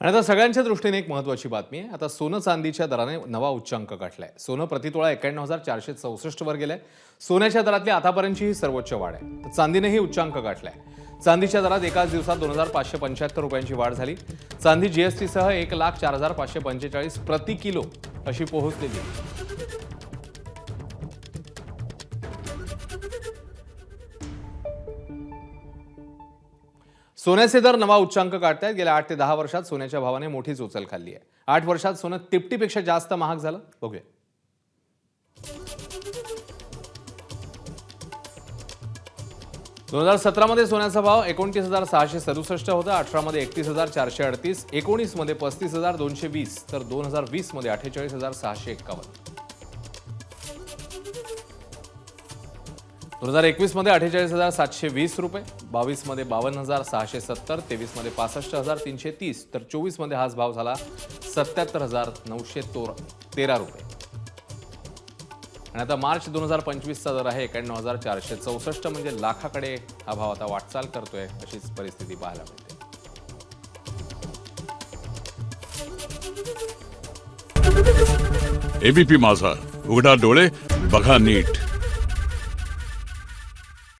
आणि आता सगळ्यांच्या दृष्टीने एक महत्त्वाची बातमी आहे। आता सोनं चांदीच्या दराने नवा उच्चांक गाठलाय। सोनं प्रतितोळा 91,464 वर गेलंय। सोन्याच्या दरातली आतापर्यंतची ही सर्वोच्च वाढ आहे। तर चांदीनेही उच्चांक गाठलाय। चांदीच्या दरात एकाच दिवसात 2,575 रुपयांची वाढ झाली। चांदी जीएसटी सह 1,04,545 प्रति किलो अशी पोहोचलेली आहे। सोन्याचे दर नवा उच्चांक गाठतायत। गेल्या 8 ते 10 वर्षात सोन्याच्या भावाने मोठीच उचल खाल्ली आहे। 8 वर्षात सोनं तिपटीपेक्षा जास्त महाग झालं। बघूया। 2017 मध्ये सोन्याचा भाव 29,667 होता, 18 मध्ये 31,438, 19 मध्ये 35,220 तर 2020 मध्ये 48,651। 2021 मध्ये 48,720 रुपये, 22 मध्ये 52,670, 23 मध्ये 65,330 तर 24 मध्ये हाच भाव झाला 77,913 रुपये। आणि आता मार्च 2025 चा दर आहे 91,464, म्हणजे लाखाकडे हा भाव आता वाटचाल करतोय अशीच परिस्थिती पाहायला मिळते। एबीपी माझा, उघडा डोळे बघा नीट।